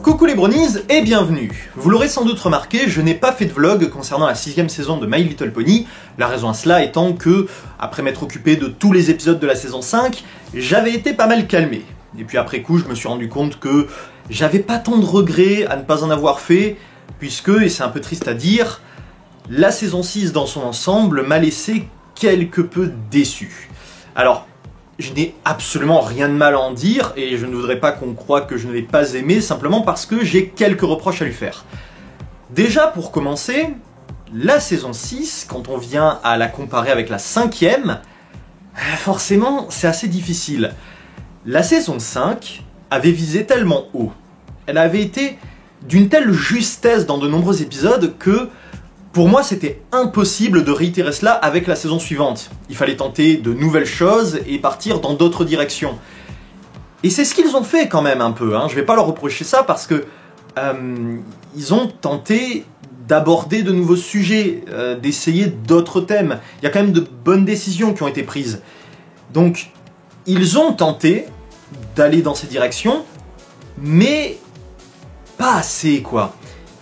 Coucou les bronies et bienvenue. Vous l'aurez sans doute remarqué, je n'ai pas fait de vlog concernant la 6ème saison de My Little Pony, la raison à cela étant que, après m'être occupé de tous les épisodes de la saison 5, j'avais été pas mal calmé. Et puis après coup, je me suis rendu compte que j'avais pas tant de regrets à ne pas en avoir fait, puisque, et c'est un peu triste à dire, la saison 6 dans son ensemble m'a laissé quelque peu déçu. Alors, je n'ai absolument rien de mal à en dire, et je ne voudrais pas qu'on croie que je ne l'ai pas aimé, simplement parce que j'ai quelques reproches à lui faire. Déjà, pour commencer, la saison 6, quand on vient à la comparer avec la 5ème, forcément, c'est assez difficile. La saison 5 avait visé tellement haut, elle avait été d'une telle justesse dans de nombreux épisodes que, pour moi, c'était impossible de réitérer cela avec la saison suivante. Il fallait tenter de nouvelles choses et partir dans d'autres directions. Et c'est ce qu'ils ont fait quand même un peu, hein. Je vais pas leur reprocher ça parce que ils ont tenté d'aborder de nouveaux sujets, d'essayer d'autres thèmes. Il y a quand même de bonnes décisions qui ont été prises. Donc, ils ont tenté d'aller dans ces directions, mais pas assez, quoi.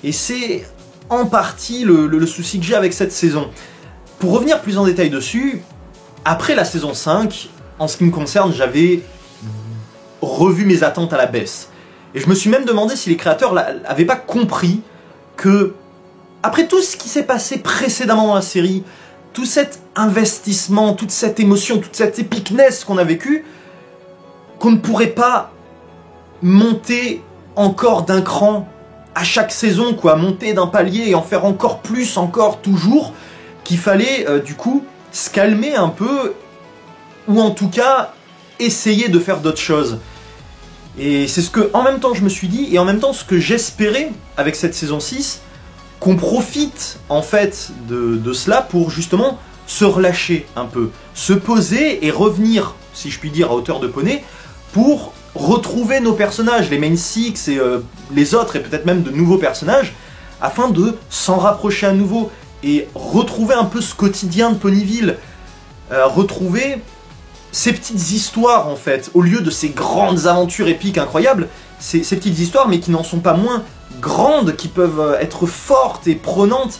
Et c'est en partie le souci que j'ai avec cette saison. Pour revenir plus en détail dessus, après la saison 5, en ce qui me concerne, j'avais revu mes attentes à la baisse. Et je me suis même demandé si les créateurs n'avaient pas compris que, après tout ce qui s'est passé précédemment dans la série, tout cet investissement, toute cette émotion, toute cette epicness qu'on a vécu, qu'on ne pourrait pas monter encore d'un cran à chaque saison, quoi, monter d'un palier et en faire encore plus, encore, toujours, qu'il fallait, du coup, se calmer un peu, ou en tout cas, essayer de faire d'autres choses. Et c'est ce que, en même temps, je me suis dit, et en même temps, ce que j'espérais avec cette saison 6, qu'on profite, en fait, de cela pour, justement, se relâcher un peu, se poser et revenir, si je puis dire, à hauteur de poney, pour retrouver nos personnages, les Main Six et les autres, et peut-être même de nouveaux personnages, afin de s'en rapprocher à nouveau, et retrouver un peu ce quotidien de Ponyville, retrouver ces petites histoires, en fait, au lieu de ces grandes aventures épiques incroyables, ces petites histoires, mais qui n'en sont pas moins grandes, qui peuvent être fortes et prenantes,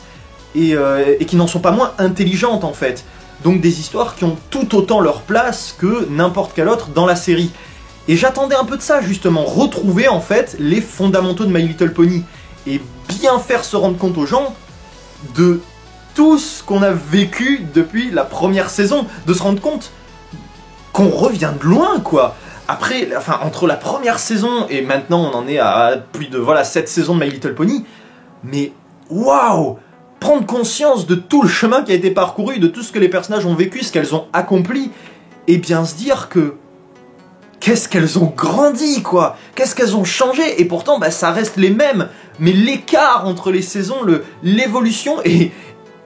et qui n'en sont pas moins intelligentes, en fait. Donc des histoires qui ont tout autant leur place que n'importe quelle autre dans la série. Et j'attendais un peu de ça, justement, retrouver en fait les fondamentaux de My Little Pony, et bien faire se rendre compte aux gens de tout ce qu'on a vécu depuis la première saison, de se rendre compte qu'on revient de loin, quoi. Après, enfin, entre la première saison et maintenant on en est à plus de, voilà, 7 saisons de My Little Pony, mais waouh! Prendre conscience de tout le chemin qui a été parcouru, de tout ce que les personnages ont vécu, ce qu'elles ont accompli, et bien se dire que qu'est-ce qu'elles ont grandi, quoi. Qu'est-ce qu'elles ont changé. Et pourtant, bah, ça reste les mêmes. Mais l'écart entre les saisons, l'évolution est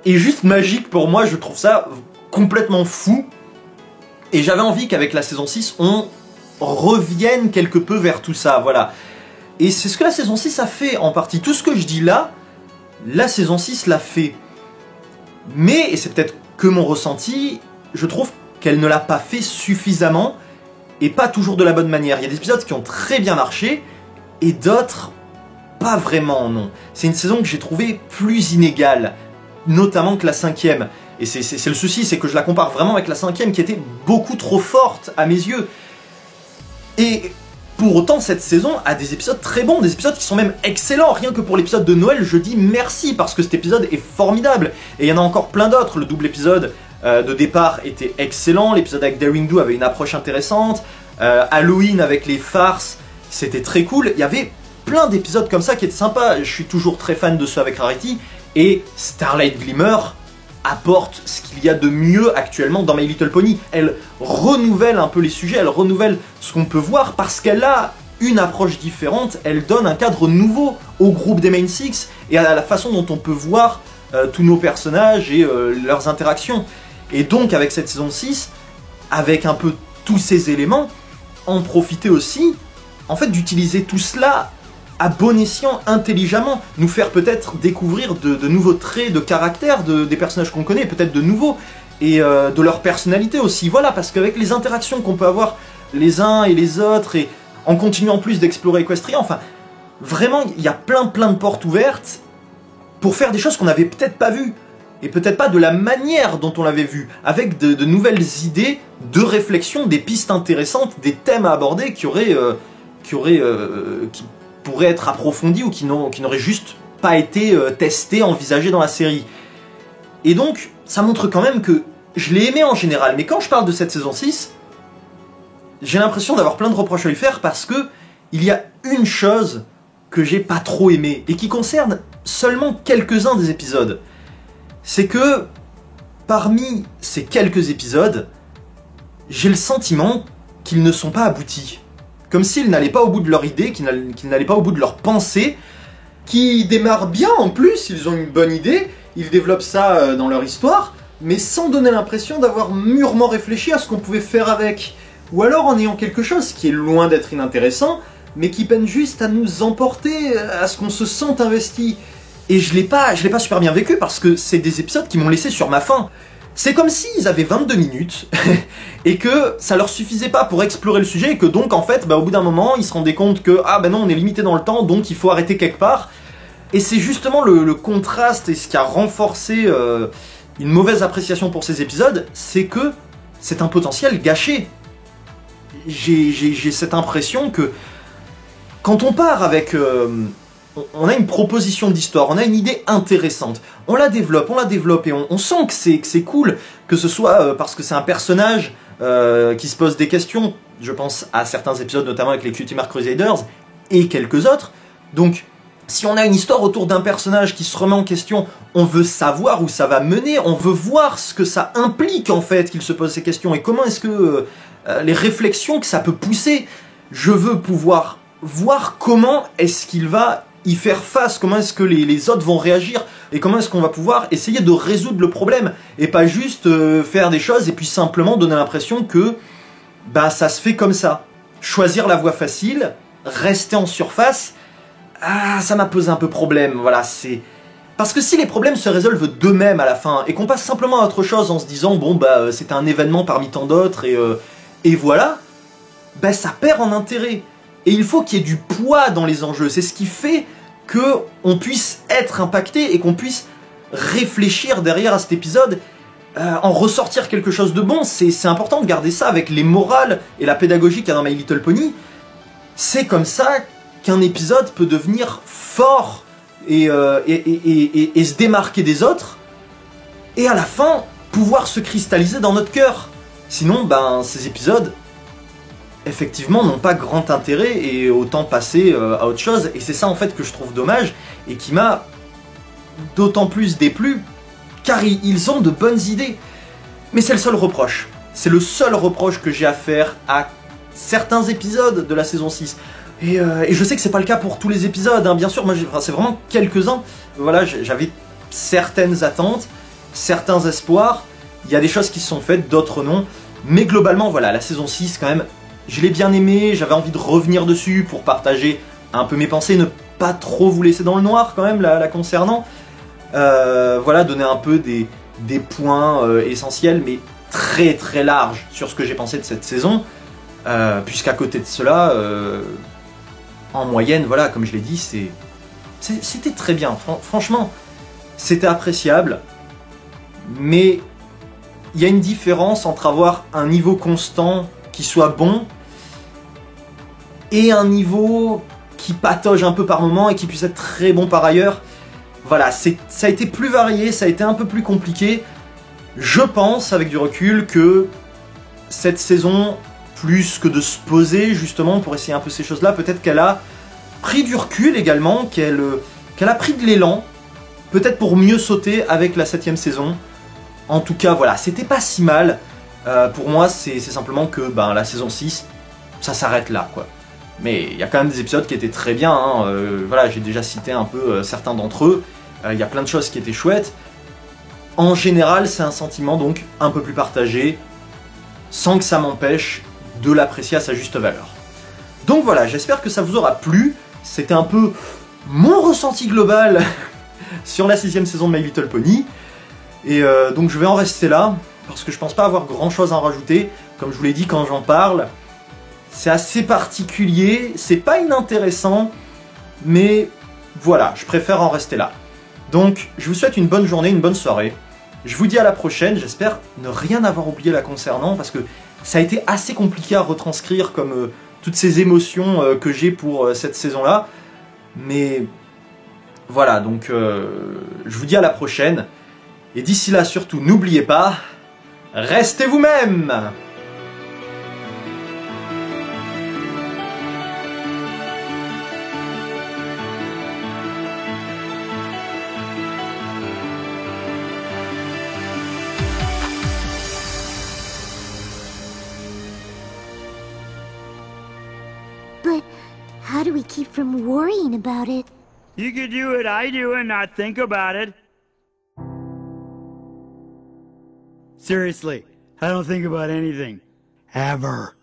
juste magique pour moi. Je trouve ça complètement fou. Et j'avais envie qu'avec la saison 6, on revienne quelque peu vers tout ça, voilà. Et c'est ce que la saison 6 a fait, en partie. Tout ce que je dis là, la saison 6 l'a fait. Mais, et c'est peut-être que mon ressenti, je trouve qu'elle ne l'a pas fait suffisamment, et pas toujours de la bonne manière. Il y a des épisodes qui ont très bien marché, et d'autres, pas vraiment, non. C'est une saison que j'ai trouvée plus inégale, notamment que la 5ème. Et c'est le souci, c'est que je la compare vraiment avec la 5ème, qui était beaucoup trop forte à mes yeux. Et pour autant, cette saison a des épisodes très bons, des épisodes qui sont même excellents. Rien que pour l'épisode de Noël, je dis merci, parce que cet épisode est formidable. Et il y en a encore plein d'autres. Le double épisode de départ était excellent, l'épisode avec Daring Do avait une approche intéressante, Halloween avec les farces, c'était très cool. Il y avait plein d'épisodes comme ça qui étaient sympas. Je suis toujours très fan de ceux avec Rarity, et Starlight Glimmer apporte ce qu'il y a de mieux actuellement dans My Little Pony. Elle renouvelle un peu les sujets, elle renouvelle ce qu'on peut voir, parce qu'elle a une approche différente, elle donne un cadre nouveau au groupe des Main Six, et à la façon dont on peut voir tous nos personnages et leurs interactions. Et donc avec cette saison 6, avec un peu tous ces éléments, en profiter aussi, en fait, d'utiliser tout cela à bon escient, intelligemment, nous faire peut-être découvrir de nouveaux traits de caractère des personnages qu'on connaît, peut-être de nouveaux, et de leur personnalité aussi. Voilà, parce qu'avec les interactions qu'on peut avoir les uns et les autres, et en continuant en plus d'explorer Equestria, enfin, vraiment, il y a plein de portes ouvertes pour faire des choses qu'on n'avait peut-être pas vues, et peut-être pas de la manière dont on l'avait vu, avec de nouvelles idées, de réflexion, des pistes intéressantes, des thèmes à aborder qui pourraient être approfondis ou qui n'auraient juste pas été testés, envisagés dans la série. Et donc, ça montre quand même que je l'ai aimé en général, mais quand je parle de cette saison 6, j'ai l'impression d'avoir plein de reproches à lui faire parce que il y a une chose que j'ai pas trop aimé et qui concerne seulement quelques-uns des épisodes. C'est que parmi ces quelques épisodes, j'ai le sentiment qu'ils ne sont pas aboutis. Comme s'ils n'allaient pas au bout de leur idée, qu'ils n'allaient pas au bout de leur pensée, qui démarrent bien en plus, ils ont une bonne idée, ils développent ça dans leur histoire, mais sans donner l'impression d'avoir mûrement réfléchi à ce qu'on pouvait faire avec. Ou alors en ayant quelque chose qui est loin d'être inintéressant, mais qui peine juste à nous emporter, à ce qu'on se sente investi. Et je l'ai pas super bien vécu parce que c'est des épisodes qui m'ont laissé sur ma faim. C'est comme s'ils avaient 22 minutes et que ça leur suffisait pas pour explorer le sujet et que donc en fait, au bout d'un moment, ils se rendaient compte que ah ben non, on est limité dans le temps, donc il faut arrêter quelque part. Et c'est justement le contraste et ce qui a renforcé une mauvaise appréciation pour ces épisodes, c'est que c'est un potentiel gâché. J'ai cette impression que quand on part avec... on a une proposition d'histoire, on a une idée intéressante, on la développe et on sent que c'est cool, que ce soit parce que c'est un personnage qui se pose des questions, je pense à certains épisodes notamment avec les Cutie Mark Crusaders et quelques autres, donc si on a une histoire autour d'un personnage qui se remet en question, on veut savoir où ça va mener, on veut voir ce que ça implique en fait qu'il se pose ces questions et comment est-ce que les réflexions que ça peut pousser, je veux pouvoir voir comment est-ce qu'il va y faire face, comment est-ce que les autres vont réagir et comment est-ce qu'on va pouvoir essayer de résoudre le problème et pas juste faire des choses et puis simplement donner l'impression que ça se fait comme ça. Choisir la voie facile, rester en surface, ça m'a posé un peu problème, voilà, c'est... Parce que si les problèmes se résolvent d'eux-mêmes à la fin et qu'on passe simplement à autre chose en se disant bon c'était un événement parmi tant d'autres et voilà, ça perd en intérêt. Et il faut qu'il y ait du poids dans les enjeux. C'est ce qui fait qu'on puisse être impacté et qu'on puisse réfléchir derrière à cet épisode, en ressortir quelque chose de bon. C'est important de garder ça avec les morales et la pédagogie qu'il y a dans My Little Pony. C'est comme ça qu'un épisode peut devenir fort et se démarquer des autres, et à la fin, pouvoir se cristalliser dans notre cœur. Sinon, ces épisodes... effectivement n'ont pas grand intérêt et autant passer à autre chose, et c'est ça en fait que je trouve dommage et qui m'a d'autant plus déplu car ils ont de bonnes idées, mais c'est le seul reproche, que j'ai à faire à certains épisodes de la saison 6 et je sais que c'est pas le cas pour tous les épisodes, hein. Bien sûr, moi c'est vraiment quelques-uns, voilà, j'avais certaines attentes, certains espoirs, il y a des choses qui se sont faites, d'autres non, mais globalement voilà, la saison 6 quand même, je l'ai bien aimé, j'avais envie de revenir dessus pour partager un peu mes pensées, ne pas trop vous laisser dans le noir quand même la concernant. Voilà, donner un peu des points essentiels, mais très très larges sur ce que j'ai pensé de cette saison. Puisqu'à côté de cela, en moyenne, voilà, comme je l'ai dit, c'était très bien. Franchement, c'était appréciable, mais il y a une différence entre avoir un niveau constant qui soit bon et un niveau qui patauge un peu par moment et qui puisse être très bon par ailleurs. Voilà, ça a été plus varié, ça a été un peu plus compliqué. Je pense, avec du recul, que cette saison, plus que de se poser justement pour essayer un peu ces choses-là, peut-être qu'elle a pris du recul également, qu'elle a pris de l'élan, peut-être pour mieux sauter avec la 7ème saison. En tout cas, voilà, c'était pas si mal. Pour moi, c'est simplement que la saison 6, ça s'arrête là, quoi. Mais il y a quand même des épisodes qui étaient très bien, hein. Voilà, j'ai déjà cité un peu certains d'entre eux. Il y a plein de choses qui étaient chouettes. En général, c'est un sentiment donc un peu plus partagé, sans que ça m'empêche de l'apprécier à sa juste valeur. Donc voilà, j'espère que ça vous aura plu. C'était un peu mon ressenti global sur la 6ème saison de My Little Pony. Et donc je vais en rester là. parce que je pense pas avoir grand chose à en rajouter. Comme je vous l'ai dit quand j'en parle, c'est assez particulier, c'est pas inintéressant, mais voilà, je préfère en rester là. Donc, je vous souhaite une bonne journée, une bonne soirée. Je vous dis à la prochaine, j'espère ne rien avoir oublié la concernant, parce que ça a été assez compliqué à retranscrire comme toutes ces émotions que j'ai pour cette saison-là. Mais voilà, donc je vous dis à la prochaine. Et d'ici là, surtout, n'oubliez pas, restez vous-même! But how do we keep from worrying about it? You could do what I do and not think about it. Seriously, I don't think about anything. Ever.